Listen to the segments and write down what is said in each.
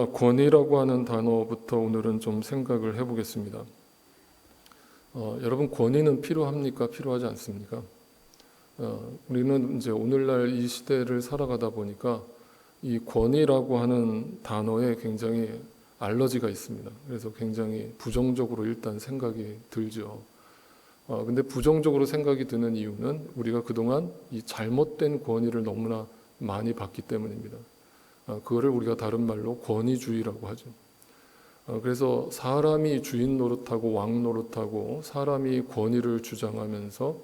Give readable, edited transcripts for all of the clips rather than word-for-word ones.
우리가 권위라고 하는 단어부터 오늘은 좀 생각을 해보겠습니다. 여러분, 권위는 필요합니까? 필요하지 않습니까? 우리는 이제 오늘날 이 시대를 살아가다 보니까 이 권위라고 하는 단어에 굉장히 알러지가 있습니다. 그래서 굉장히 부정적으로 일단 생각이 들죠. 근데 부정적으로 생각이 드는 이유는 우리가 그동안 이 잘못된 권위를 너무나 많이 받기 때문입니다. 그거를 우리가 다른 말로 권위주의라고 하죠. 그래서 사람이 주인 노릇하고 왕 노릇하고 사람이 권위를 주장하면서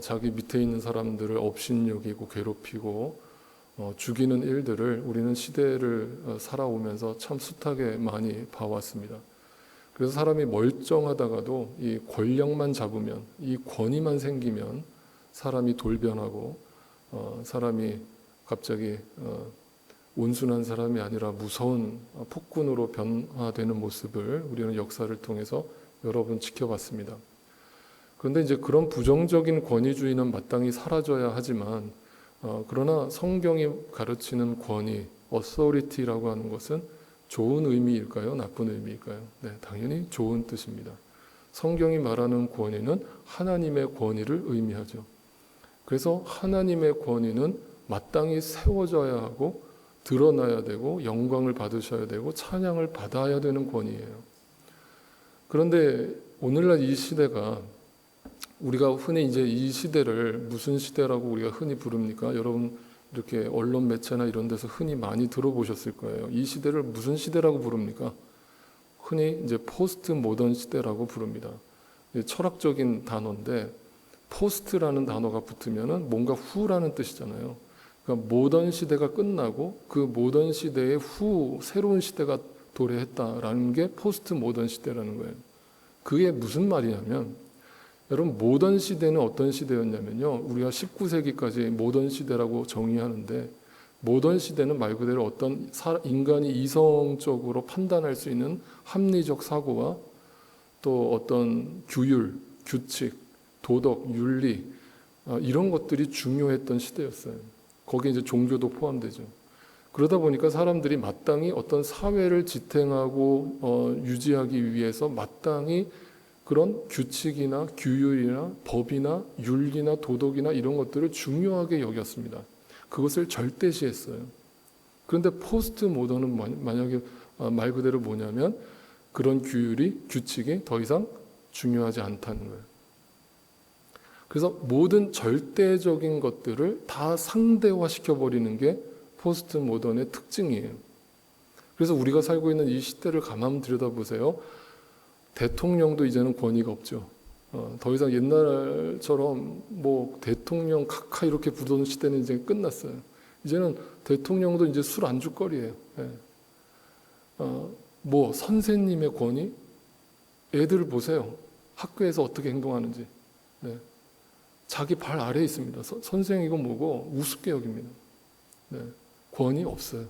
자기 밑에 있는 사람들을 업신여기고 괴롭히고 죽이는 일들을 우리는 시대를 살아오면서 참 숱하게 많이 봐왔습니다. 그래서 사람이 멀쩡하다가도 이 권력만 잡으면, 이 권위만 생기면 사람이 돌변하고 사람이 갑자기 온순한 사람이 아니라 무서운 폭군으로 변화되는 모습을 우리는 역사를 통해서 여러 번 지켜봤습니다. 그런데 이제 그런 부정적인 권위주의는 마땅히 사라져야 하지만 그러나 성경이 가르치는 권위, authority라고 하는 것은 좋은 의미일까요? 나쁜 의미일까요? 네, 당연히 좋은 뜻입니다. 성경이 말하는 권위는 하나님의 권위를 의미하죠. 그래서 하나님의 권위는 마땅히 세워져야 하고 드러나야 되고 영광을 받으셔야 되고 찬양을 받아야 되는 권위예요. 그런데 오늘날 이 시대가 우리가 흔히 이제 이 시대를 무슨 시대라고 우리가 흔히 부릅니까? 여러분 이렇게 언론 매체나 이런 데서 흔히 많이 들어보셨을 거예요. 이 시대를 무슨 시대라고 부릅니까? 흔히 이제 포스트 모던 시대라고 부릅니다. 철학적인 단어인데 포스트라는 단어가 붙으면은 뭔가 후라는 뜻이잖아요. 그러니까 모던 시대가 끝나고 그 모던 시대의 후 새로운 시대가 도래했다라는 게 포스트 모던 시대라는 거예요. 그게 무슨 말이냐면 여러분 모던 시대는 어떤 시대였냐면요. 우리가 19세기까지 모던 시대라고 정의하는데 모던 시대는 말 그대로 어떤 인간이 이성적으로 판단할 수 있는 합리적 사고와 또 어떤 규율, 규칙, 도덕, 윤리 이런 것들이 중요했던 시대였어요. 거기에 이제 종교도 포함되죠. 그러다 보니까 사람들이 마땅히 어떤 사회를 지탱하고 유지하기 위해서 마땅히 그런 규칙이나 규율이나 법이나 윤리나 도덕이나 이런 것들을 중요하게 여겼습니다. 그것을 절대시했어요. 그런데 포스트 모던은 만약에 말 그대로 뭐냐면 그런 규칙이 더 이상 중요하지 않다는 거예요. 그래서 모든 절대적인 것들을 다 상대화시켜버리는 게 포스트 모던의 특징이에요. 그래서 우리가 살고 있는 이 시대를 가만 들여다보세요. 대통령도 이제는 권위가 없죠. 더 이상 옛날처럼 뭐 대통령 카카 이렇게 부르는 시대는 이제 끝났어요. 이제는 대통령도 이제 술 안주거리예요. 뭐 선생님의 권위? 애들 보세요. 학교에서 어떻게 행동하는지. 네. 자기 발 아래에 있습니다. 선생이고 뭐고 우습게 여깁니다. 네. 권위 없어요.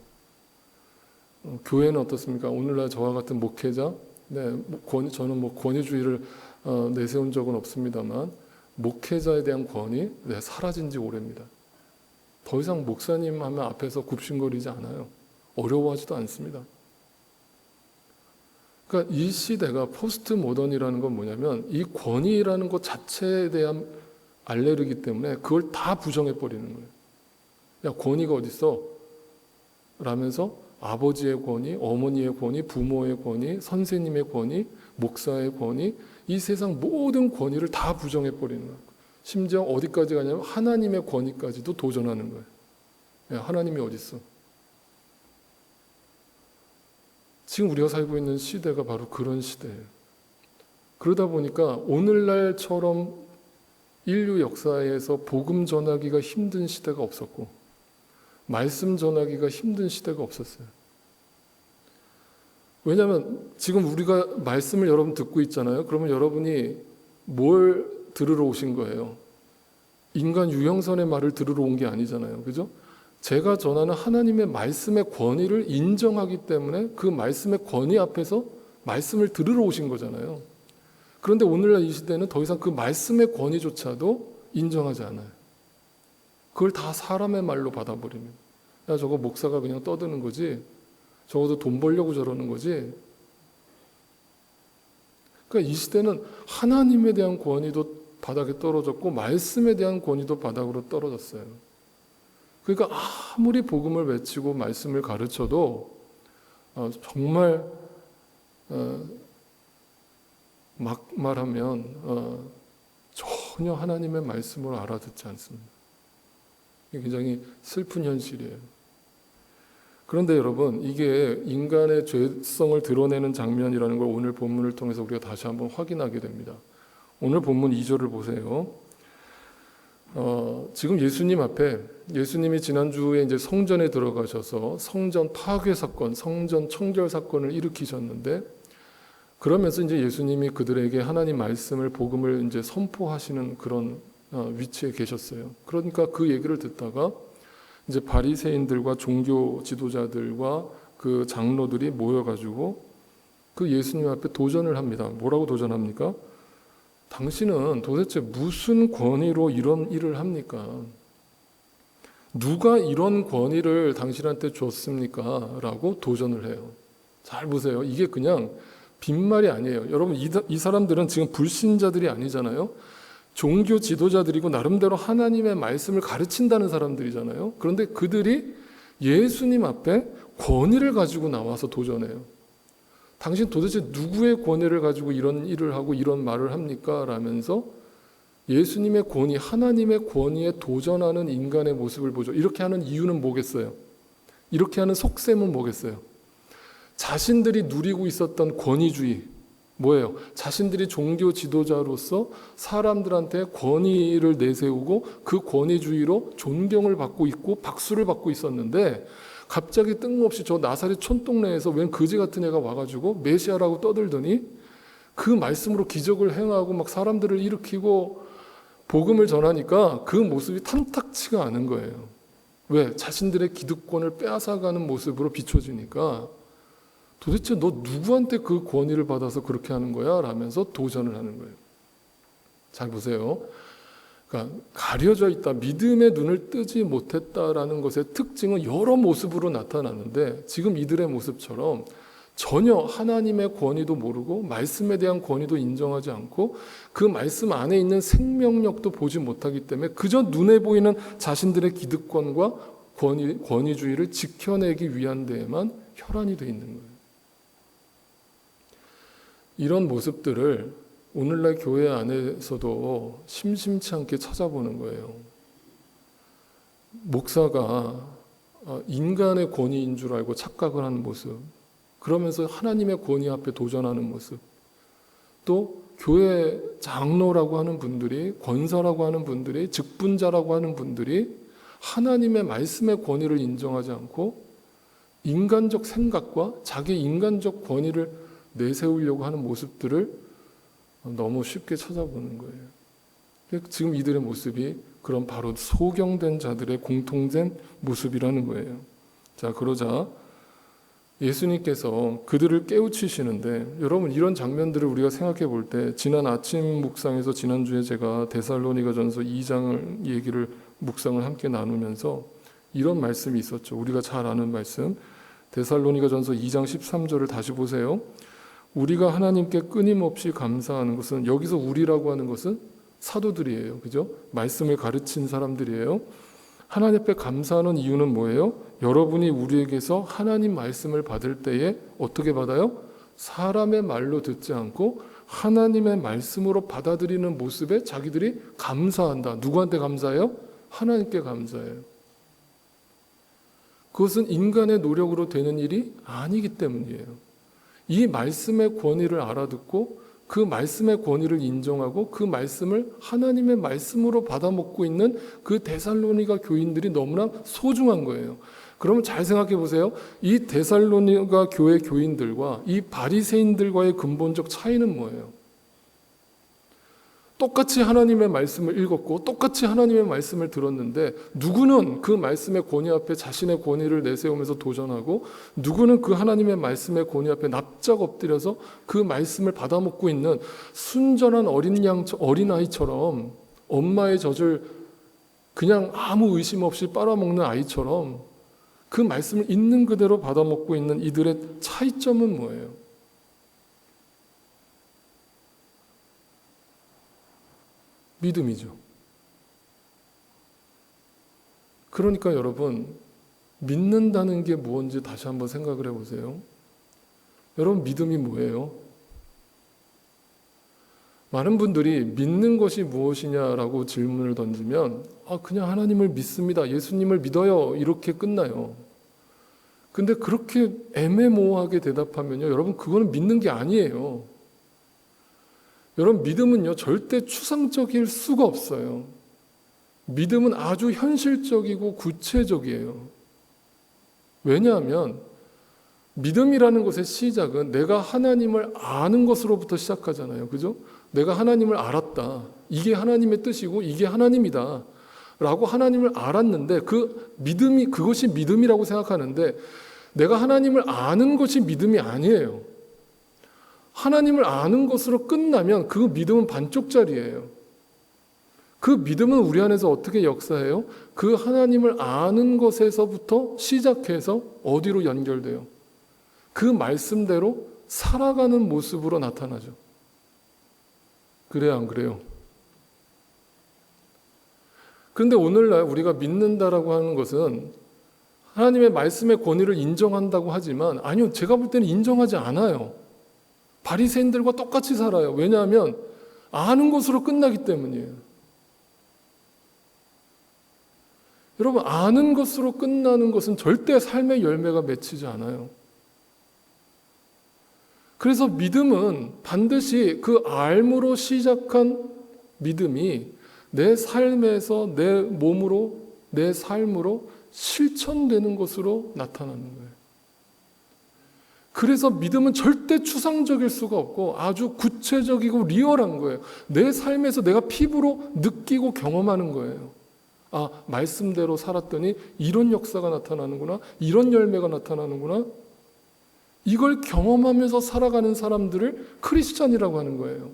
교회는 어떻습니까? 오늘날 저와 같은 목회자, 네, 저는 뭐 권위주의를 내세운 적은 없습니다만 목회자에 대한 권위 사라진 지 오래입니다. 더 이상 목사님 하면 앞에서 굽신거리지 않아요. 어려워하지도 않습니다. 그러니까 이 시대가 포스트 모던이라는 건 뭐냐면 이 권위라는 것 자체에 대한 알레르기 때문에 그걸 다 부정해버리는 거예요. 야, 권위가 어딨어? 라면서 아버지의 권위, 어머니의 권위, 부모의 권위, 선생님의 권위, 목사의 권위, 이 세상 모든 권위를 다 부정해버리는 거예요. 심지어 어디까지 가냐면 하나님의 권위까지도 도전하는 거예요. 야, 하나님이 어딨어? 지금 우리가 살고 있는 시대가 바로 그런 시대예요. 그러다 보니까 오늘날처럼 인류 역사에서 복음 전하기가 힘든 시대가 없었고 말씀 전하기가 힘든 시대가 없었어요. 왜냐하면 지금 우리가 말씀을 여러분 듣고 있잖아요. 그러면 여러분이 뭘 들으러 오신 거예요? 인간 유형선의 말을 들으러 온 게 아니잖아요. 그죠? 제가 전하는 하나님의 말씀의 권위를 인정하기 때문에 그 말씀의 권위 앞에서 말씀을 들으러 오신 거잖아요. 그런데 오늘날 이 시대는 더 이상 그 말씀의 권위조차도 인정하지 않아요. 그걸 다 사람의 말로 받아버리면 야 저거 목사가 그냥 떠드는 거지 적어도 돈 벌려고 저러는 거지. 그러니까 이 시대는 하나님에 대한 권위도 바닥에 떨어졌고 말씀에 대한 권위도 바닥으로 떨어졌어요. 그러니까 아무리 복음을 외치고 말씀을 가르쳐도 정말 막 말하면 전혀 하나님의 말씀을 알아듣지 않습니다. 이게 굉장히 슬픈 현실이에요. 그런데 여러분, 이게 인간의 죄성을 드러내는 장면이라는 걸 오늘 본문을 통해서 우리가 다시 한번 확인하게 됩니다. 오늘 본문 2절을 보세요. 지금 예수님 앞에, 예수님이 지난주에 이제 성전에 들어가셔서 성전 파괴 사건, 성전 청결 사건을 일으키셨는데, 그러면서 이제 예수님이 그들에게 하나님 말씀을, 복음을 이제 선포하시는 그런 위치에 계셨어요. 그러니까 그 얘기를 듣다가 이제 바리새인들과 종교 지도자들과 그 장로들이 모여가지고 그 예수님 앞에 도전을 합니다. 뭐라고 도전합니까? 당신은 도대체 무슨 권위로 이런 일을 합니까? 누가 이런 권위를 당신한테 줬습니까? 라고 도전을 해요. 잘 보세요. 이게 그냥 빈말이 아니에요. 여러분, 이 사람들은 지금 불신자들이 아니잖아요. 종교 지도자들이고 나름대로 하나님의 말씀을 가르친다는 사람들이잖아요. 그런데 그들이 예수님 앞에 권위를 가지고 나와서 도전해요. 당신 도대체 누구의 권위를 가지고 이런 일을 하고 이런 말을 합니까? 라면서 예수님의 권위, 하나님의 권위에 도전하는 인간의 모습을 보죠. 이렇게 하는 이유는 뭐겠어요? 이렇게 하는 속셈은 뭐겠어요? 자신들이 누리고 있었던 권위주의, 뭐예요? 자신들이 종교 지도자로서 사람들한테 권위를 내세우고 그 권위주의로 존경을 받고 있고 박수를 받고 있었는데, 갑자기 뜬금없이 저 나사렛 촌동네에서 웬 거지 같은 애가 와가지고 메시아라고 떠들더니 그 말씀으로 기적을 행하고 막 사람들을 일으키고 복음을 전하니까 그 모습이 탐탁치가 않은 거예요. 왜? 자신들의 기득권을 빼앗아가는 모습으로 비춰지니까 도대체 너 누구한테 그 권위를 받아서 그렇게 하는 거야? 라면서 도전을 하는 거예요. 잘 보세요. 그러니까 가려져 있다, 믿음의 눈을 뜨지 못했다라는 것의 특징은 여러 모습으로 나타나는데, 지금 이들의 모습처럼 전혀 하나님의 권위도 모르고 말씀에 대한 권위도 인정하지 않고 그 말씀 안에 있는 생명력도 보지 못하기 때문에 그저 눈에 보이는 자신들의 기득권과 권위주의를 지켜내기 위한 데에만 혈안이 돼 있는 거예요. 이런 모습들을 오늘날 교회 안에서도 심심치 않게 찾아보는 거예요. 목사가 인간의 권위인 줄 알고 착각을 하는 모습, 그러면서 하나님의 권위 앞에 도전하는 모습, 또 교회 장로라고 하는 분들이, 권사라고 하는 분들이, 직분자라고 하는 분들이 하나님의 말씀의 권위를 인정하지 않고 인간적 생각과 자기 인간적 권위를 내세우려고 하는 모습들을 너무 쉽게 찾아보는 거예요. 지금 이들의 모습이 그런 바로 소경된 자들의 공통된 모습이라는 거예요. 자, 그러자 예수님께서 그들을 깨우치시는데, 여러분, 이런 장면들을 우리가 생각해 볼 때, 지난 아침 묵상에서 지난주에 제가 데살로니가전서 2장을 얘기를 묵상을 함께 나누면서 이런 말씀이 있었죠. 우리가 잘 아는 말씀, 데살로니가전서 2장 13절을 다시 보세요. 우리가 하나님께 끊임없이 감사하는 것은, 여기서 우리라고 하는 것은 사도들이에요. 그죠? 말씀을 가르친 사람들이에요. 하나님 앞에 감사하는 이유는 뭐예요? 여러분이 우리에게서 하나님 말씀을 받을 때에 어떻게 받아요? 사람의 말로 듣지 않고 하나님의 말씀으로 받아들이는 모습에 자기들이 감사한다. 누구한테 감사해요? 하나님께 감사해요. 그것은 인간의 노력으로 되는 일이 아니기 때문이에요. 이 말씀의 권위를 알아듣고 그 말씀의 권위를 인정하고 그 말씀을 하나님의 말씀으로 받아먹고 있는 그 데살로니가 교인들이 너무나 소중한 거예요. 그러면 잘 생각해 보세요. 이 데살로니가 교회 교인들과 이 바리새인들과의 근본적 차이는 뭐예요? 똑같이 하나님의 말씀을 읽었고 똑같이 하나님의 말씀을 들었는데, 누구는 그 말씀의 권위 앞에 자신의 권위를 내세우면서 도전하고, 누구는 그 하나님의 말씀의 권위 앞에 납작 엎드려서 그 말씀을 받아먹고 있는 순전한 어린아이처럼, 엄마의 젖을 그냥 아무 의심 없이 빨아먹는 아이처럼 그 말씀을 있는 그대로 받아먹고 있는 이들의 차이점은 뭐예요? 믿음이죠. 그러니까 여러분, 믿는다는 게 무엇인지 다시 한번 생각을 해보세요. 여러분, 믿음이 뭐예요? 많은 분들이 믿는 것이 무엇이냐라고 질문을 던지면 그냥 하나님을 믿습니다. 예수님을 믿어요. 이렇게 끝나요. 근데 그렇게 애매모호하게 대답하면요, 여러분, 그거는 믿는 게 아니에요. 여러분, 믿음은요, 절대 추상적일 수가 없어요. 믿음은 아주 현실적이고 구체적이에요. 왜냐하면 믿음이라는 것의 시작은 내가 하나님을 아는 것으로부터 시작하잖아요. 그죠? 내가 하나님을 알았다. 이게 하나님의 뜻이고 이게 하나님이다. 라고 하나님을 알았는데 그것이 믿음이라고 생각하는데 내가 하나님을 아는 것이 믿음이 아니에요. 하나님을 아는 것으로 끝나면 그 믿음은 반쪽짜리예요. 그 믿음은 우리 안에서 어떻게 역사해요? 그 하나님을 아는 것에서부터 시작해서 어디로 연결돼요? 그 말씀대로 살아가는 모습으로 나타나죠. 그래요, 안 그래요? 그런데 오늘날 우리가 믿는다라고 하는 것은 하나님의 말씀의 권위를 인정한다고 하지만 아니요, 제가 볼 때는 인정하지 않아요. 바리새인들과 똑같이 살아요. 왜냐하면 아는 것으로 끝나기 때문이에요. 여러분, 아는 것으로 끝나는 것은 절대 삶의 열매가 맺히지 않아요. 그래서 믿음은 반드시 그 알므로 시작한 믿음이 내 삶에서 내 몸으로 내 삶으로 실천되는 것으로 나타나는 거예요. 그래서 믿음은 절대 추상적일 수가 없고 아주 구체적이고 리얼한 거예요. 내 삶에서 내가 피부로 느끼고 경험하는 거예요. 말씀대로 살았더니 이런 역사가 나타나는구나. 이런 열매가 나타나는구나. 이걸 경험하면서 살아가는 사람들을 크리스찬이라고 하는 거예요.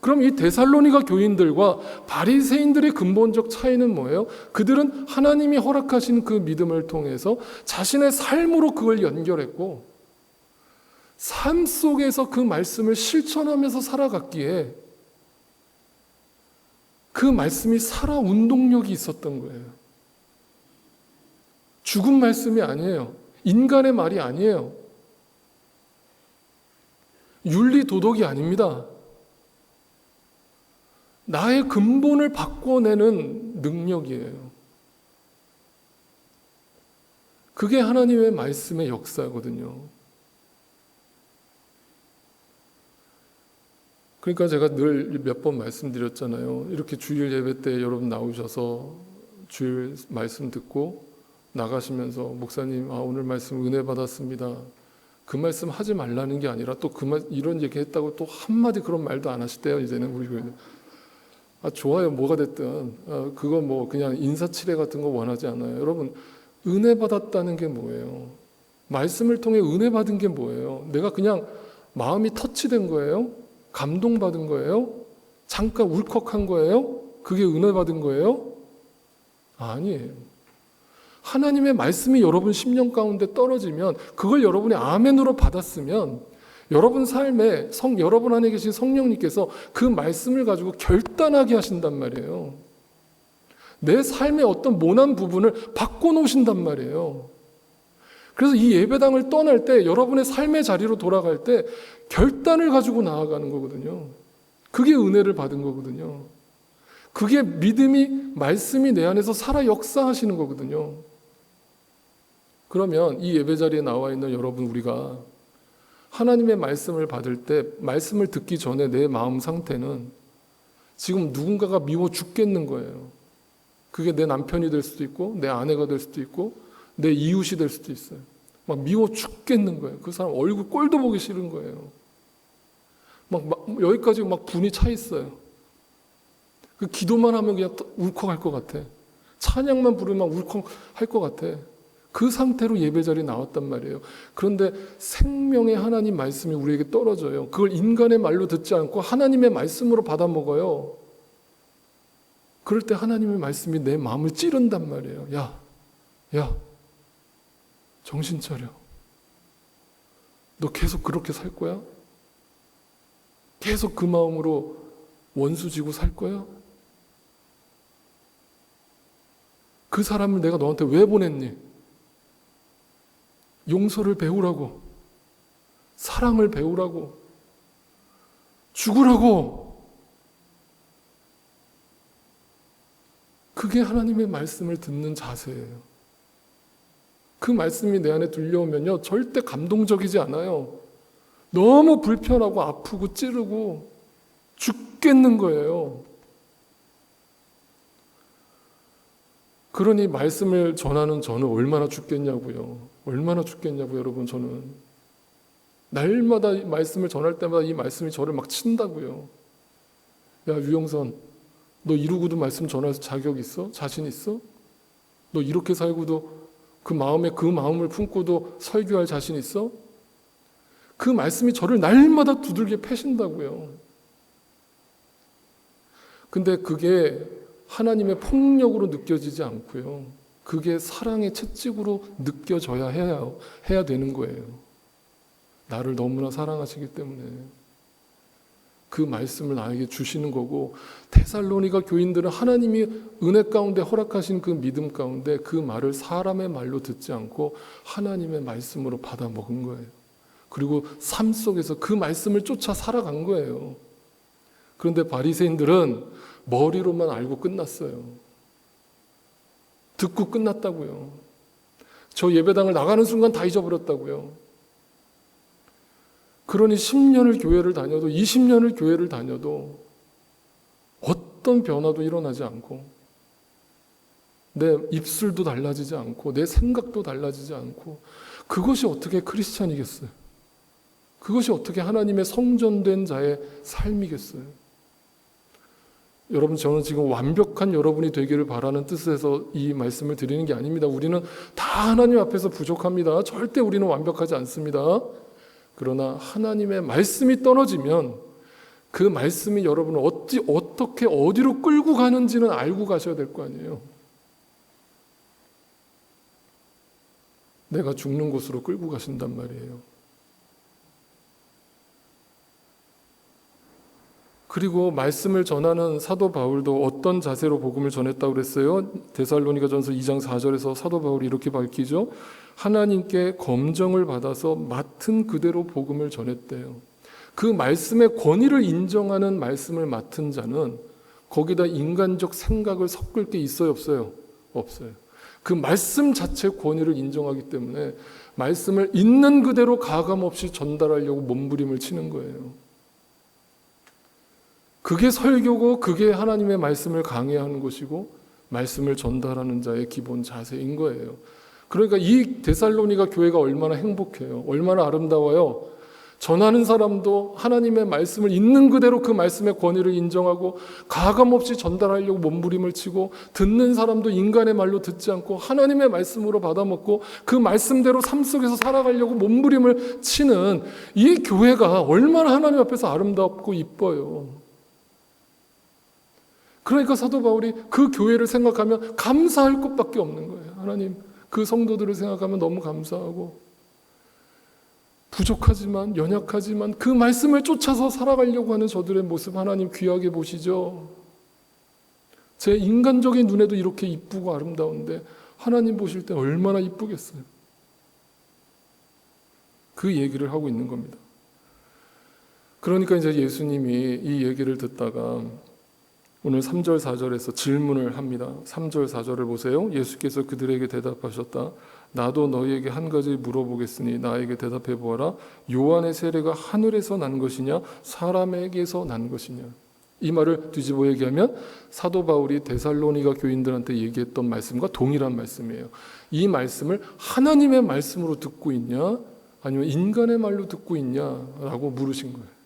그럼 이 데살로니가 교인들과 바리새인들의 근본적 차이는 뭐예요? 그들은 하나님이 허락하신 그 믿음을 통해서 자신의 삶으로 그걸 연결했고 삶 속에서 그 말씀을 실천하면서 살아갔기에 그 말씀이 살아 운동력이 있었던 거예요. 죽은 말씀이 아니에요. 인간의 말이 아니에요. 윤리 도덕이 아닙니다. 나의 근본을 바꿔내는 능력이에요. 그게 하나님의 말씀의 역사거든요. 그러니까 제가 늘 몇 번 말씀드렸잖아요. 이렇게 주일 예배 때 여러분 나오셔서 주일 말씀 듣고 나가시면서 목사님 오늘 말씀 은혜 받았습니다. 그 말씀 하지 말라는 게 아니라 또 이런 얘기 했다고 또 한마디 그런 말도 안 하시대요. 이제는 우리 교회는. 좋아요. 뭐가 됐든 그거 뭐 그냥 인사치레 같은 거 원하지 않아요. 여러분, 은혜 받았다는 게 뭐예요? 말씀을 통해 은혜 받은 게 뭐예요? 내가 그냥 마음이 터치된 거예요? 감동받은 거예요? 잠깐 울컥한 거예요? 그게 은혜 받은 거예요? 아니에요. 하나님의 말씀이 여러분 심령 가운데 떨어지면 그걸 여러분이 아멘으로 받았으면 여러분 삶에 여러분 안에 계신 성령님께서 그 말씀을 가지고 결단하게 하신단 말이에요. 내 삶의 어떤 모난 부분을 바꿔놓으신단 말이에요. 그래서 이 예배당을 떠날 때 여러분의 삶의 자리로 돌아갈 때 결단을 가지고 나아가는 거거든요. 그게 은혜를 받은 거거든요. 그게 믿음이 말씀이 내 안에서 살아 역사하시는 거거든요. 그러면 이 예배 자리에 나와 있는 여러분, 우리가 하나님의 말씀을 받을 때 말씀을 듣기 전에 내 마음 상태는 지금 누군가가 미워 죽겠는 거예요. 그게 내 남편이 될 수도 있고 내 아내가 될 수도 있고 내 이웃이 될 수도 있어요. 막 미워 죽겠는 거예요. 그 사람 얼굴 꼴도 보기 싫은 거예요. 막 여기까지 막 분이 차 있어요. 그 기도만 하면 그냥 울컥할 것 같아. 찬양만 부르면 울컥할 것 같아. 그 상태로 예배 자리에 나왔단 말이에요. 그런데 생명의 하나님 말씀이 우리에게 떨어져요. 그걸 인간의 말로 듣지 않고 하나님의 말씀으로 받아 먹어요. 그럴 때 하나님의 말씀이 내 마음을 찌른단 말이에요. 야, 정신 차려. 너 계속 그렇게 살 거야? 계속 그 마음으로 원수 지고 살 거야? 그 사람을 내가 너한테 왜 보냈니? 용서를 배우라고, 사랑을 배우라고, 죽으라고. 그게 하나님의 말씀을 듣는 자세예요. 그 말씀이 내 안에 들려오면요, 절대 감동적이지 않아요. 너무 불편하고 아프고 찌르고 죽겠는 거예요. 그러니 말씀을 전하는 저는 얼마나 죽겠냐고요. 얼마나 죽겠냐고요, 여러분. 저는 날마다 말씀을 전할 때마다 이 말씀이 저를 막 친다고요. 야, 유영선, 너 이러고도 말씀 전할 자격 있어? 자신 있어? 너 이렇게 살고도 그 마음을 품고도 설교할 자신 있어? 그 말씀이 저를 날마다 두들겨 패신다고요. 근데 그게 하나님의 폭력으로 느껴지지 않고요. 그게 사랑의 채찍으로 느껴져야 해야 되는 거예요. 나를 너무나 사랑하시기 때문에 그 말씀을 나에게 주시는 거고, 데살로니가 교인들은 하나님이 은혜 가운데 허락하신 그 믿음 가운데 그 말을 사람의 말로 듣지 않고 하나님의 말씀으로 받아 먹은 거예요. 그리고 삶 속에서 그 말씀을 쫓아 살아간 거예요. 그런데 바리새인들은 머리로만 알고 끝났어요. 듣고 끝났다고요. 저 예배당을 나가는 순간 다 잊어버렸다고요. 그러니 10년을 교회를 다녀도 20년을 교회를 다녀도 어떤 변화도 일어나지 않고, 내 입술도 달라지지 않고, 내 생각도 달라지지 않고, 그것이 어떻게 크리스찬이겠어요? 그것이 어떻게 하나님의 성전된 자의 삶이겠어요? 여러분, 저는 지금 완벽한 여러분이 되기를 바라는 뜻에서 이 말씀을 드리는 게 아닙니다. 우리는 다 하나님 앞에서 부족합니다. 절대 우리는 완벽하지 않습니다. 그러나 하나님의 말씀이 떨어지면 그 말씀이 여러분을 어떻게 어디로 끌고 가는지는 알고 가셔야 될 거 아니에요. 내가 죽는 곳으로 끌고 가신단 말이에요. 그리고 말씀을 전하는 사도 바울도 어떤 자세로 복음을 전했다고 그랬어요? 데살로니가전서 2장 4절에서 사도 바울이 이렇게 밝히죠. 하나님께 검정을 받아서 맡은 그대로 복음을 전했대요. 그 말씀의 권위를 인정하는 말씀을 맡은 자는 거기다 인간적 생각을 섞을 게 있어요, 없어요? 없어요. 그 말씀 자체의 권위를 인정하기 때문에 말씀을 있는 그대로 가감없이 전달하려고 몸부림을 치는 거예요. 그게 설교고, 그게 하나님의 말씀을 강해하는 것이고 말씀을 전달하는 자의 기본 자세인 거예요. 그러니까 이 데살로니가 교회가 얼마나 행복해요. 얼마나 아름다워요. 전하는 사람도 하나님의 말씀을 있는 그대로 그 말씀의 권위를 인정하고 가감없이 전달하려고 몸부림을 치고, 듣는 사람도 인간의 말로 듣지 않고 하나님의 말씀으로 받아먹고 그 말씀대로 삶 속에서 살아가려고 몸부림을 치는 이 교회가 얼마나 하나님 앞에서 아름답고 이뻐요. 그러니까 사도 바울이 그 교회를 생각하면 감사할 것밖에 없는 거예요. 하나님, 그 성도들을 생각하면 너무 감사하고, 부족하지만 연약하지만 그 말씀을 쫓아서 살아가려고 하는 저들의 모습 하나님 귀하게 보시죠. 제 인간적인 눈에도 이렇게 이쁘고 아름다운데 하나님 보실 때 얼마나 이쁘겠어요. 그 얘기를 하고 있는 겁니다. 그러니까 이제 예수님이 이 얘기를 듣다가 오늘 3절 4절에서 질문을 합니다. 3절 4절을 보세요. 예수께서 그들에게 대답하셨다. 나도 너희에게 한 가지 물어보겠으니 나에게 대답해 보아라. 요한의 세례가 하늘에서 난 것이냐 사람에게서 난 것이냐. 이 말을 뒤집어 얘기하면 사도 바울이 데살로니가 교인들한테 얘기했던 말씀과 동일한 말씀이에요. 이 말씀을 하나님의 말씀으로 듣고 있냐 아니면 인간의 말로 듣고 있냐라고 물으신 거예요.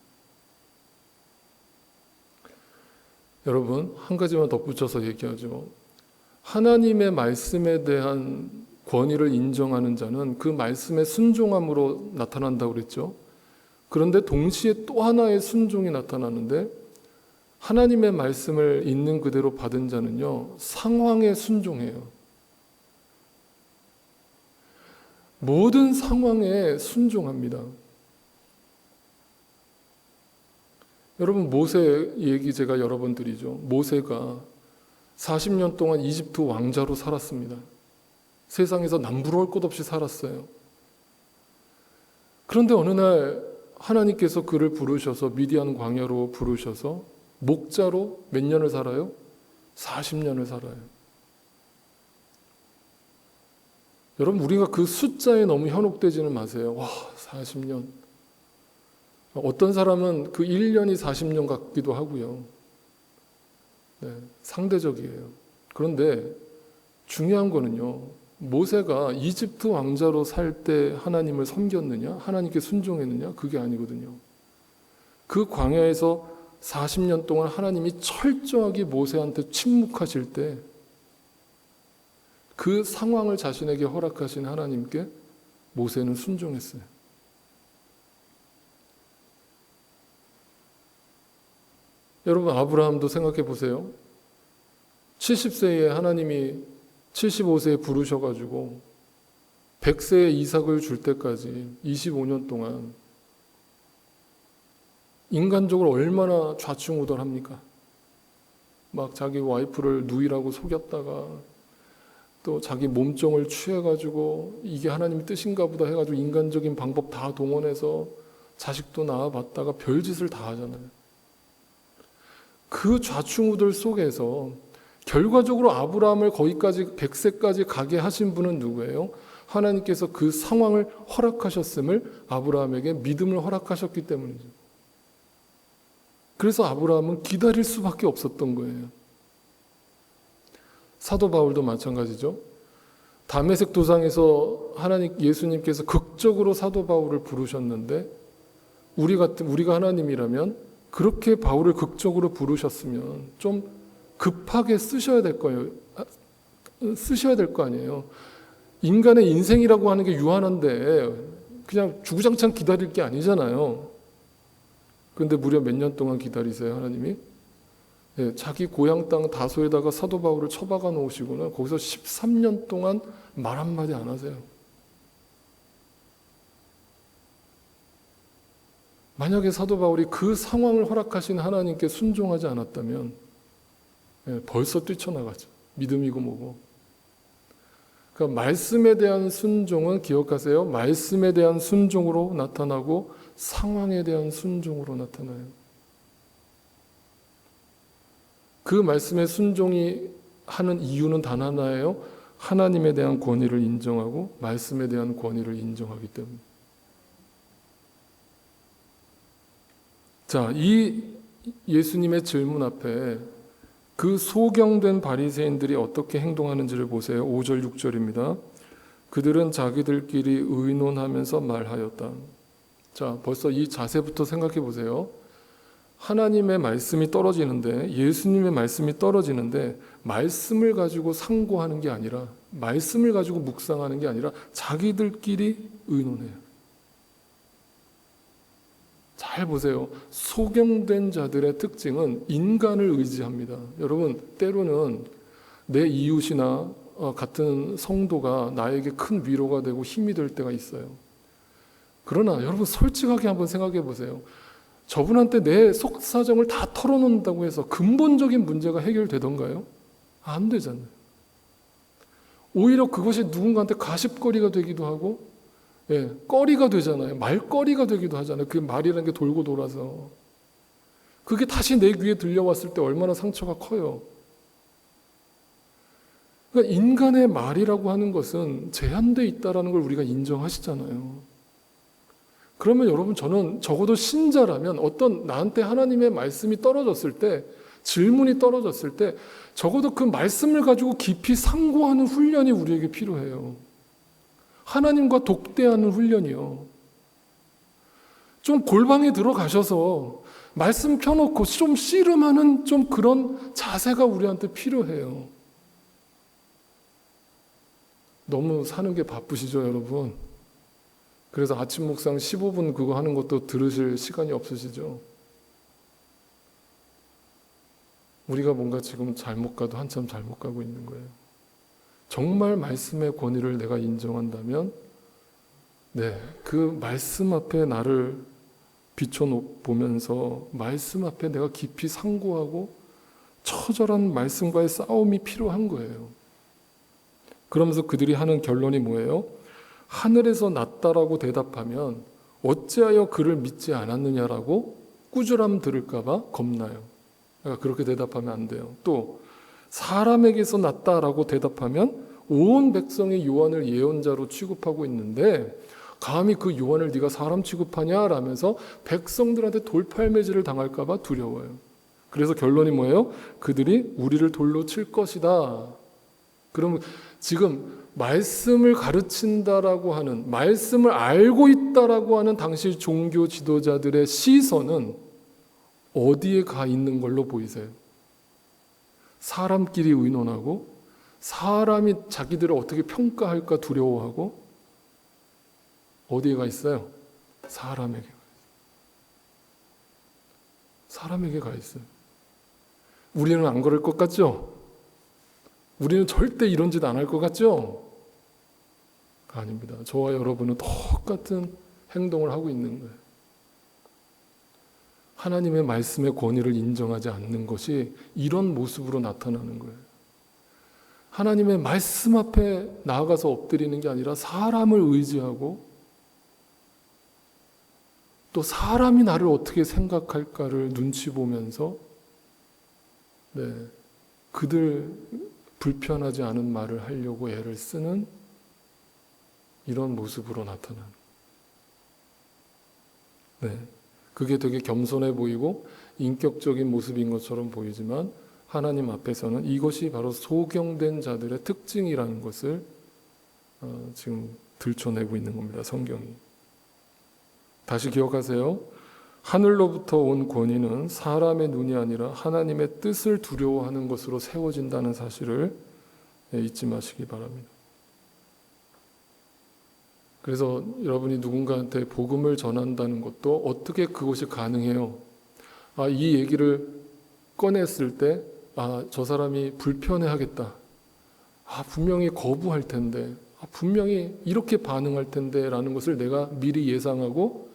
여러분, 한 가지만 덧붙여서 얘기하죠. 하나님의 말씀에 대한 권위를 인정하는 자는 그 말씀의 순종함으로 나타난다고 그랬죠. 그런데 동시에 또 하나의 순종이 나타나는데, 하나님의 말씀을 있는 그대로 받은 자는요, 상황에 순종해요. 모든 상황에 순종합니다. 여러분, 모세 얘기 제가 여러 번 드리죠. 모세가 40년 동안 이집트 왕자로 살았습니다. 세상에서 남부러울 것 없이 살았어요. 그런데 어느 날 하나님께서 그를 부르셔서 미디안 광야로 부르셔서 목자로 몇 년을 살아요? 40년을 살아요. 여러분, 우리가 그 숫자에 너무 현혹되지는 마세요. 와, 40년. 어떤 사람은 그 1년이 40년 같기도 하고요. 네, 상대적이에요. 그런데 중요한 거는요, 모세가 이집트 왕자로 살 때 하나님을 섬겼느냐, 하나님께 순종했느냐, 그게 아니거든요. 그 광야에서 40년 동안 하나님이 철저하게 모세한테 침묵하실 때 그 상황을 자신에게 허락하신 하나님께 모세는 순종했어요. 여러분, 아브라함도 생각해 보세요. 70세에 하나님이 75세에 부르셔가지고 100세에 이삭을 줄 때까지 25년 동안 인간적으로 얼마나 좌충우돌합니까? 막 자기 와이프를 누이라고 속였다가 또 자기 몸종을 취해가지고 이게 하나님의 뜻인가 보다 해가지고 인간적인 방법 다 동원해서 자식도 낳아봤다가 별짓을 다 하잖아요. 그 좌충우돌 속에서 결과적으로 아브라함을 거기까지 100세까지 가게 하신 분은 누구예요? 하나님께서 그 상황을 허락하셨음을 아브라함에게 믿음을 허락하셨기 때문이죠. 그래서 아브라함은 기다릴 수밖에 없었던 거예요. 사도 바울도 마찬가지죠. 다메섹 도상에서 예수님께서 극적으로 사도 바울을 부르셨는데 우리가 하나님이라면 그렇게 바울을 극적으로 부르셨으면 좀 급하게 쓰셔야 될 거예요. 쓰셔야 될 거 아니에요. 인간의 인생이라고 하는 게 유한한데 그냥 주구장창 기다릴 게 아니잖아요. 그런데 무려 몇 년 동안 기다리세요, 하나님이? 네, 자기 고향 땅 다소에다가 사도 바울을 처박아 놓으시고는 거기서 13년 동안 말 한마디 안 하세요. 만약에 사도 바울이 그 상황을 허락하신 하나님께 순종하지 않았다면 벌써 뛰쳐나가죠. 믿음이고 뭐고. 그러니까 말씀에 대한 순종은 기억하세요. 말씀에 대한 순종으로 나타나고 상황에 대한 순종으로 나타나요. 그 말씀에 순종이 하는 이유는 단 하나예요. 하나님에 대한 권위를 인정하고 말씀에 대한 권위를 인정하기 때문에. 자, 이 예수님의 질문 앞에 그 소경된 바리새인들이 어떻게 행동하는지를 보세요. 5절 6절입니다. 그들은 자기들끼리 의논하면서 말하였다. 자, 벌써 이 자세부터 생각해 보세요. 하나님의 말씀이 떨어지는데, 예수님의 말씀이 떨어지는데 말씀을 가지고 상고하는 게 아니라, 말씀을 가지고 묵상하는 게 아니라 자기들끼리 의논해요. 잘 보세요. 소경된 자들의 특징은 인간을 의지합니다. 여러분, 때로는 내 이웃이나 같은 성도가 나에게 큰 위로가 되고 힘이 될 때가 있어요. 그러나 여러분, 솔직하게 한번 생각해 보세요. 저분한테 내 속사정을 다 털어놓는다고 해서 근본적인 문제가 해결되던가요? 안 되잖아요. 오히려 그것이 누군가한테 가십거리가 되기도 하고, 꺼리가 되잖아요. 말거리가 되기도 하잖아요. 그 말이라는 게 돌고 돌아서. 그게 다시 내 귀에 들려왔을 때 얼마나 상처가 커요. 그러니까 인간의 말이라고 하는 것은 제한되어 있다는 걸 우리가 인정하시잖아요. 그러면 여러분, 저는 적어도 신자라면 어떤 나한테 하나님의 말씀이 떨어졌을 때, 질문이 떨어졌을 때 적어도 그 말씀을 가지고 깊이 상고하는 훈련이 우리에게 필요해요. 하나님과 독대하는 훈련이요. 좀 골방에 들어가셔서 말씀 펴놓고 좀 씨름하는 좀 그런 자세가 우리한테 필요해요. 너무 사는 게 바쁘시죠, 여러분? 그래서 아침 묵상 15분 그거 하는 것도 들으실 시간이 없으시죠? 우리가 뭔가 지금 잘못 가도 한참 잘못 가고 있는 거예요. 정말 말씀의 권위를 내가 인정한다면 네, 그 말씀 앞에 나를 비춰보면서 말씀 앞에 내가 깊이 상고하고 처절한 말씀과의 싸움이 필요한 거예요. 그러면서 그들이 하는 결론이 뭐예요? 하늘에서 났다라고 대답하면 어찌하여 그를 믿지 않았느냐라고 꾸지람 들을까봐 겁나요. 그러니까 그렇게 대답하면 안 돼요. 또 사람에게서 났다라고 대답하면 온 백성이 요한을 예언자로 취급하고 있는데 감히 그 요한을 네가 사람 취급하냐라면서 백성들한테 돌팔매질을 당할까봐 두려워요. 그래서 결론이 뭐예요? 그들이 우리를 돌로 칠 것이다. 그러면 지금 말씀을 가르친다라고 하는, 말씀을 알고 있다라고 하는 당시 종교 지도자들의 시선은 어디에 가 있는 걸로 보이세요? 사람끼리 의논하고 사람이 자기들을 어떻게 평가할까 두려워하고 어디에 가 있어요? 사람에게 가 있어요. 우리는 안 그럴 것 같죠? 우리는 절대 이런 짓 안 할 것 같죠? 아닙니다. 저와 여러분은 똑같은 행동을 하고 있는 거예요. 하나님의 말씀의 권위를 인정하지 않는 것이 이런 모습으로 나타나는 거예요. 하나님의 말씀 앞에 나아가서 엎드리는 게 아니라 사람을 의지하고 또 사람이 나를 어떻게 생각할까를 눈치 보면서 그들 불편하지 않은 말을 하려고 애를 쓰는 이런 모습으로 나타나는. 그게 되게 겸손해 보이고 인격적인 모습인 것처럼 보이지만 하나님 앞에서는 이것이 바로 소경된 자들의 특징이라는 것을 지금 들춰내고 있는 겁니다. 성경이. 다시 기억하세요. 하늘로부터 온 권위는 사람의 눈이 아니라 하나님의 뜻을 두려워하는 것으로 세워진다는 사실을 잊지 마시기 바랍니다. 그래서 여러분이 누군가한테 복음을 전한다는 것도 어떻게 그것이 가능해요? 이 얘기를 꺼냈을 때 저 사람이 불편해하겠다. 분명히 거부할 텐데, 분명히 이렇게 반응할 텐데 라는 것을 내가 미리 예상하고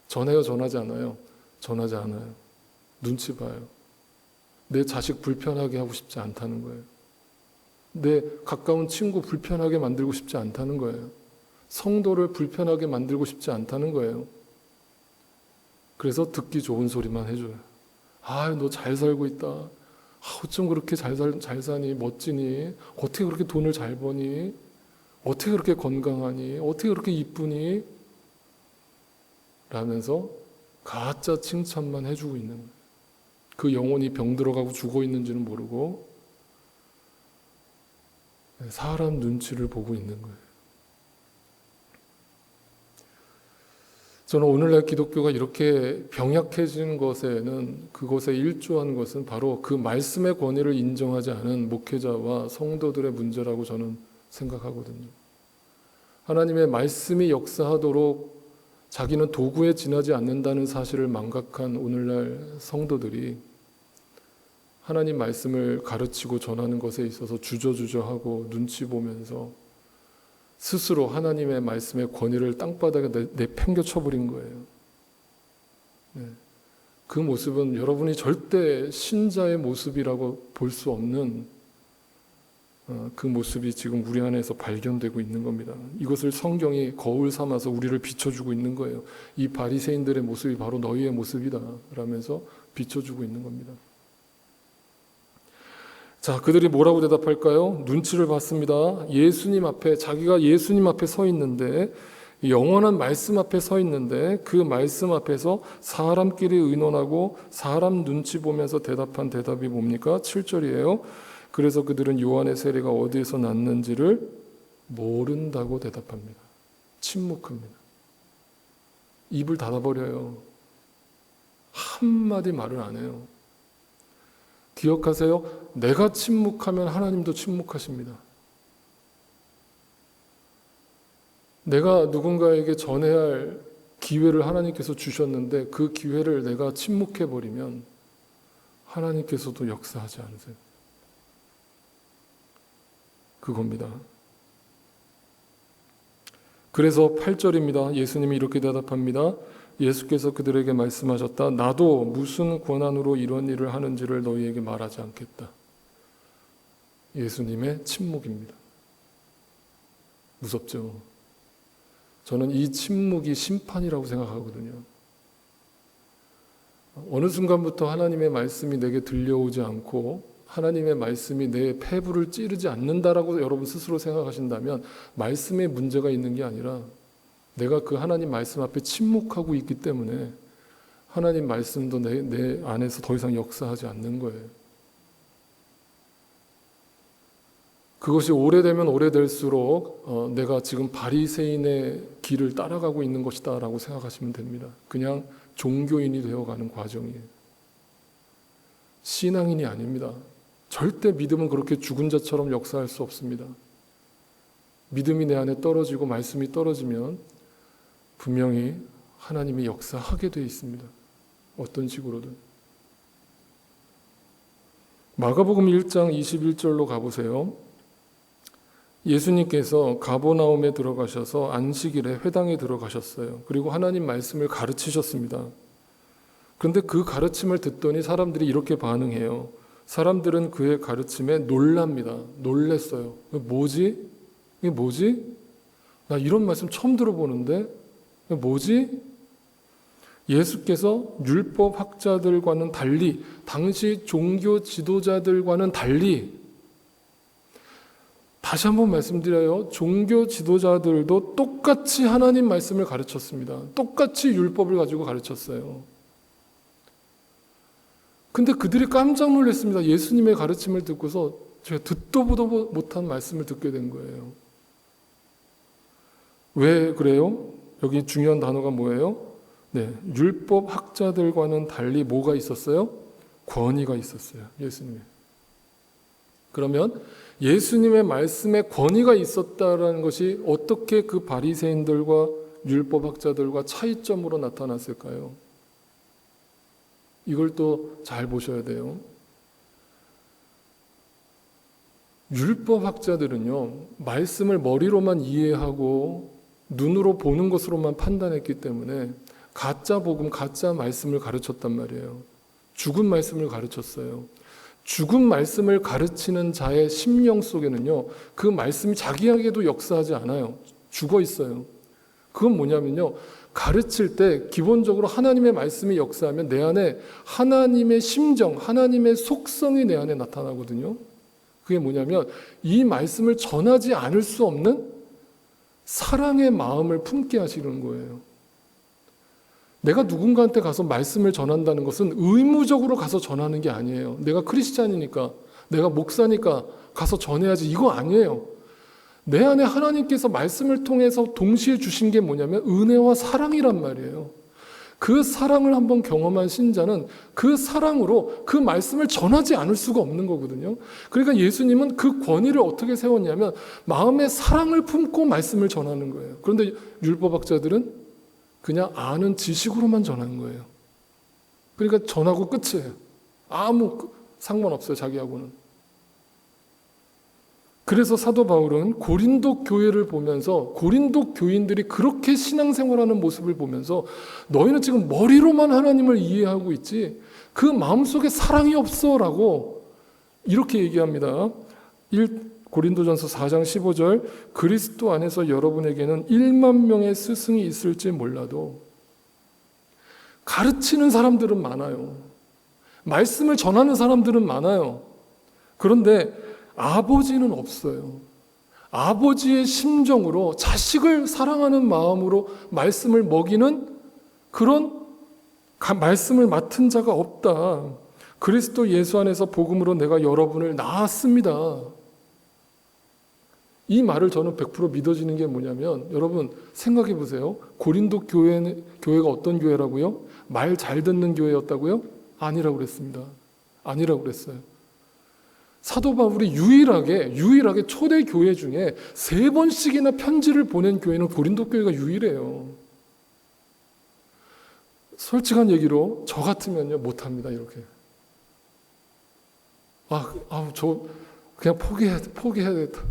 전해요, 전하지 않아요? 전하지 않아요. 눈치 봐요. 내 자식 불편하게 하고 싶지 않다는 거예요. 내 가까운 친구 불편하게 만들고 싶지 않다는 거예요. 성도를 불편하게 만들고 싶지 않다는 거예요. 그래서 듣기 좋은 소리만 해줘요. 너 잘 살고 있다. 어쩜 그렇게 잘 사니? 멋지니? 어떻게 그렇게 돈을 잘 버니? 어떻게 그렇게 건강하니? 어떻게 그렇게 이쁘니? 라면서 가짜 칭찬만 해주고 있는 거예요. 그 영혼이 병들어가고 죽어 있는지는 모르고 사람 눈치를 보고 있는 거예요. 저는 오늘날 기독교가 이렇게 병약해진 것에는 그것에 일조한 것은 바로 그 말씀의 권위를 인정하지 않은 목회자와 성도들의 문제라고 저는 생각하거든요. 하나님의 말씀이 역사하도록 자기는 도구에 지나지 않는다는 사실을 망각한 오늘날 성도들이 하나님 말씀을 가르치고 전하는 것에 있어서 주저주저하고 눈치 보면서 스스로 하나님의 말씀의 권위를 땅바닥에 내팽겨 쳐버린 거예요. 그 모습은 여러분이 절대 신자의 모습이라고 볼 수 없는 그 모습이 지금 우리 안에서 발견되고 있는 겁니다. 이것을 성경이 거울 삼아서 우리를 비춰주고 있는 거예요. 이 바리새인들의 모습이 바로 너희의 모습이다 라면서 비춰주고 있는 겁니다. 자, 그들이 뭐라고 대답할까요? 눈치를 봤습니다. 자기가 예수님 앞에 서 있는데, 영원한 말씀 앞에 서 있는데, 그 말씀 앞에서 사람끼리 의논하고 사람 눈치 보면서 대답한 대답이 뭡니까? 7절이에요. 그래서 그들은 요한의 세례가 어디에서 났는지를 모른다고 대답합니다. 침묵합니다. 입을 닫아버려요. 한마디 말을 안 해요. 기억하세요. 내가 침묵하면 하나님도 침묵하십니다. 내가 누군가에게 전해야 할 기회를 하나님께서 주셨는데 그 기회를 내가 침묵해버리면 하나님께서도 역사하지 않으세요. 그겁니다. 그래서 8절입니다. 예수님이 이렇게 대답합니다. 예수께서 그들에게 말씀하셨다. 나도 무슨 권한으로 이런 일을 하는지를 너희에게 말하지 않겠다. 예수님의 침묵입니다. 무섭죠? 저는 이 침묵이 심판이라고 생각하거든요. 어느 순간부터 하나님의 말씀이 내게 들려오지 않고 하나님의 말씀이 내 폐부를 찌르지 않는다라고 여러분 스스로 생각하신다면 말씀에 문제가 있는 게 아니라 내가 그 하나님 말씀 앞에 침묵하고 있기 때문에 하나님 말씀도 내 안에서 더 이상 역사하지 않는 거예요. 그것이 오래되면 오래될수록 내가 지금 바리새인의 길을 따라가고 있는 것이다 라고 생각하시면 됩니다. 그냥 종교인이 되어가는 과정이에요. 신앙인이 아닙니다. 절대 믿음은 그렇게 죽은 자처럼 역사할 수 없습니다. 믿음이 내 안에 떨어지고 말씀이 떨어지면 분명히 하나님이 역사하게 되어 있습니다. 어떤 식으로든. 마가복음 1장 21절로 가보세요. 예수님께서 가버나움에 들어가셔서 안식일에 회당에 들어가셨어요. 그리고 하나님 말씀을 가르치셨습니다. 그런데 그 가르침을 듣더니 사람들이 이렇게 반응해요. 사람들은 그의 가르침에 놀랍니다. 놀랬어요. 뭐지? 이게 뭐지? 나 이런 말씀 처음 들어보는데 뭐지? 예수께서 율법 학자들과는 달리 당시 종교 지도자들과는 달리 다시 한번 말씀드려요. 종교 지도자들도 똑같이 하나님 말씀을 가르쳤습니다. 똑같이 율법을 가지고 가르쳤어요. 근데 그들이 깜짝 놀랐습니다. 예수님의 가르침을 듣고서 제가 듣도 보도 못한 말씀을 듣게 된 거예요. 왜 그래요? 여기 중요한 단어가 뭐예요? 네, 율법 학자들과는 달리 뭐가 있었어요? 권위가 있었어요. 예수님의. 그러면 예수님의 말씀에 권위가 있었다라는 것이 어떻게 그 바리새인들과 율법학자들과 차이점으로 나타났을까요? 이걸 또 잘 보셔야 돼요. 율법학자들은요, 말씀을 머리로만 이해하고 눈으로 보는 것으로만 판단했기 때문에 가짜 복음, 가짜 말씀을 가르쳤단 말이에요. 죽은 말씀을 가르쳤어요. 죽은 말씀을 가르치는 자의 심령 속에는요, 그 말씀이 자기에게도 역사하지 않아요. 죽어 있어요. 그건 뭐냐면요, 가르칠 때 기본적으로 하나님의 말씀이 역사하면 내 안에 하나님의 심정, 하나님의 속성이 내 안에 나타나거든요. 그게 뭐냐면 이 말씀을 전하지 않을 수 없는 사랑의 마음을 품게 하시는 거예요. 내가 누군가한테 가서 말씀을 전한다는 것은 의무적으로 가서 전하는 게 아니에요. 내가 크리스찬이니까, 내가 목사니까 가서 전해야지, 이거 아니에요. 내 안에 하나님께서 말씀을 통해서 동시에 주신 게 뭐냐면 은혜와 사랑이란 말이에요. 그 사랑을 한번 경험한 신자는 그 사랑으로 그 말씀을 전하지 않을 수가 없는 거거든요. 그러니까 예수님은 그 권위를 어떻게 세웠냐면 마음의 사랑을 품고 말씀을 전하는 거예요. 그런데 율법학자들은 그냥 아는 지식으로만 전하는 거예요. 그러니까 전하고 끝이에요. 아무 상관없어요, 자기하고는. 그래서 사도 바울은 고린도 교회를 보면서 고린도 교인들이 그렇게 신앙생활하는 모습을 보면서 너희는 지금 머리로만 하나님을 이해하고 있지 그 마음속에 사랑이 없어 라고 이렇게 얘기합니다. 고린도전서 4장 15절, 그리스도 안에서 여러분에게는 1만 명의 스승이 있을지 몰라도 가르치는 사람들은 많아요. 말씀을 전하는 사람들은 많아요. 그런데 아버지는 없어요. 아버지의 심정으로 자식을 사랑하는 마음으로 말씀을 먹이는 그런 말씀을 맡은 자가 없다. 그리스도 예수 안에서 복음으로 내가 여러분을 낳았습니다. 이 말을 저는 100% 믿어지는 게 뭐냐면 여러분 생각해 보세요. 고린도 교회가 어떤 교회라고요? 말 잘 듣는 교회였다고요? 아니라고 그랬습니다. 아니라고 그랬어요. 사도 바울이 유일하게 초대 교회 중에 3번씩이나 편지를 보낸 교회는 고린도 교회가 유일해요. 솔직한 얘기로 저 같으면요 못합니다. 이렇게 저 그냥 포기해야겠다.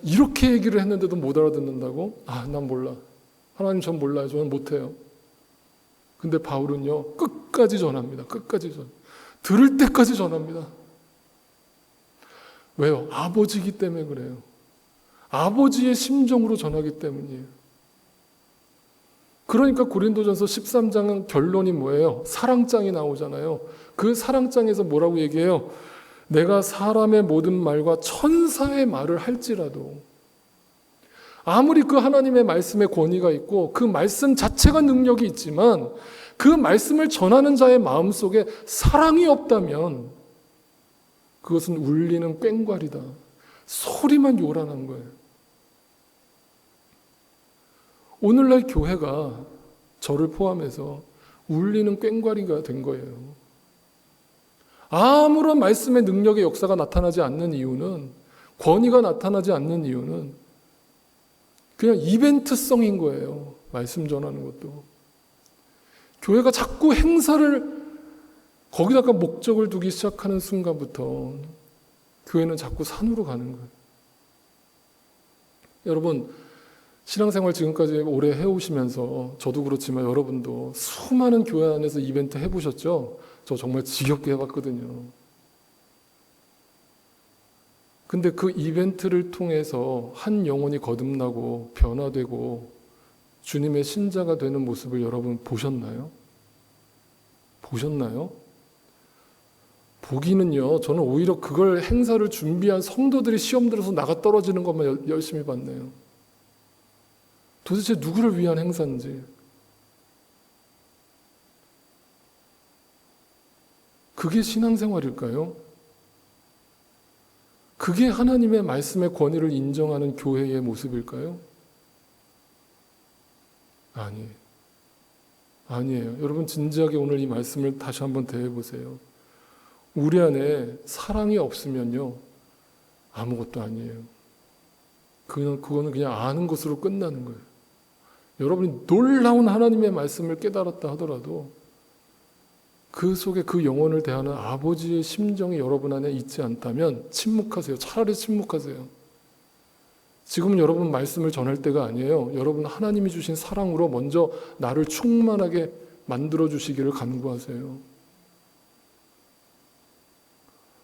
이렇게 얘기를 했는데도 못 알아듣는다고? 난 몰라. 하나님 전 몰라요. 저는 못해요. 근데 바울은요, 끝까지 전합니다. 끝까지 들을 때까지 전합니다. 왜요? 아버지이기 때문에 그래요. 아버지의 심정으로 전하기 때문이에요. 그러니까 고린도전서 13장은 결론이 뭐예요? 사랑장이 나오잖아요. 그 사랑장에서 뭐라고 얘기해요? 내가 사람의 모든 말과 천사의 말을 할지라도, 아무리 그 하나님의 말씀에 권위가 있고 그 말씀 자체가 능력이 있지만 그 말씀을 전하는 자의 마음속에 사랑이 없다면 그것은 울리는 꽹과리다. 소리만 요란한 거예요. 오늘날 교회가 저를 포함해서 울리는 꽹과리가 된 거예요. 아무런 말씀의 능력의 역사가 나타나지 않는 이유는, 권위가 나타나지 않는 이유는 그냥 이벤트성인 거예요. 말씀 전하는 것도. 교회가 자꾸 행사를 거기다가 목적을 두기 시작하는 순간부터 교회는 자꾸 산으로 가는 거예요. 여러분, 신앙생활 지금까지 오래 해오시면서 저도 그렇지만 여러분도 수많은 교회 안에서 이벤트 해보셨죠? 저 정말 지겹게 해봤거든요. 근데 그 이벤트를 통해서 한 영혼이 거듭나고 변화되고 주님의 신자가 되는 모습을 여러분 보셨나요? 보셨나요? 보기는요, 저는 오히려 그걸 행사를 준비한 성도들이 시험 들어서 나가 떨어지는 것만 열심히 봤네요. 도대체 누구를 위한 행사인지. 그게 신앙생활일까요? 그게 하나님의 말씀의 권위를 인정하는 교회의 모습일까요? 아니에요. 여러분 진지하게 오늘 이 말씀을 다시 한번 대해보세요. 우리 안에 사랑이 없으면요, 아무것도 아니에요. 그거는 그냥 아는 것으로 끝나는 거예요. 여러분이 놀라운 하나님의 말씀을 깨달았다 하더라도 그 속에 그 영혼을 대하는 아버지의 심정이 여러분 안에 있지 않다면 침묵하세요. 차라리 침묵하세요. 지금은 여러분 말씀을 전할 때가 아니에요. 여러분 하나님이 주신 사랑으로 먼저 나를 충만하게 만들어 주시기를 간구하세요.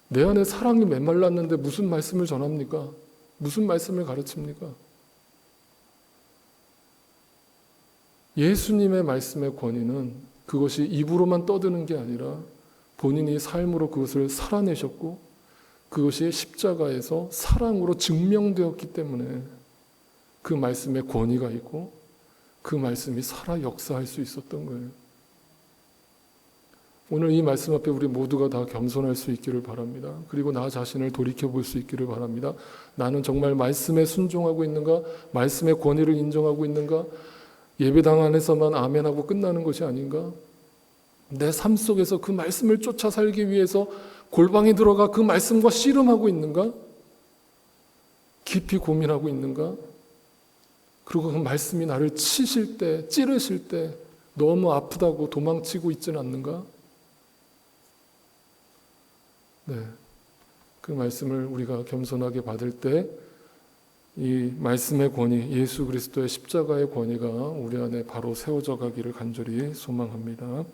내 안에 사랑이 메말랐는데 무슨 말씀을 전합니까? 무슨 말씀을 가르칩니까? 예수님의 말씀의 권위는 그것이 입으로만 떠드는 게 아니라 본인이 삶으로 그것을 살아내셨고 그것이 십자가에서 사랑으로 증명되었기 때문에 그 말씀에 권위가 있고 그 말씀이 살아 역사할 수 있었던 거예요. 오늘 이 말씀 앞에 우리 모두가 다 겸손할 수 있기를 바랍니다. 그리고 나 자신을 돌이켜볼 수 있기를 바랍니다. 나는 정말 말씀에 순종하고 있는가? 말씀의 권위를 인정하고 있는가? 예배당 안에서만 아멘하고 끝나는 것이 아닌가? 내 삶 속에서 그 말씀을 쫓아 살기 위해서 골방에 들어가 그 말씀과 씨름하고 있는가? 깊이 고민하고 있는가? 그리고 그 말씀이 나를 치실 때, 찌르실 때 너무 아프다고 도망치고 있지는 않는가? 네, 그 말씀을 우리가 겸손하게 받을 때 이 말씀의 권위, 예수 그리스도의 십자가의 권위가 우리 안에 바로 세워져 가기를 간절히 소망합니다.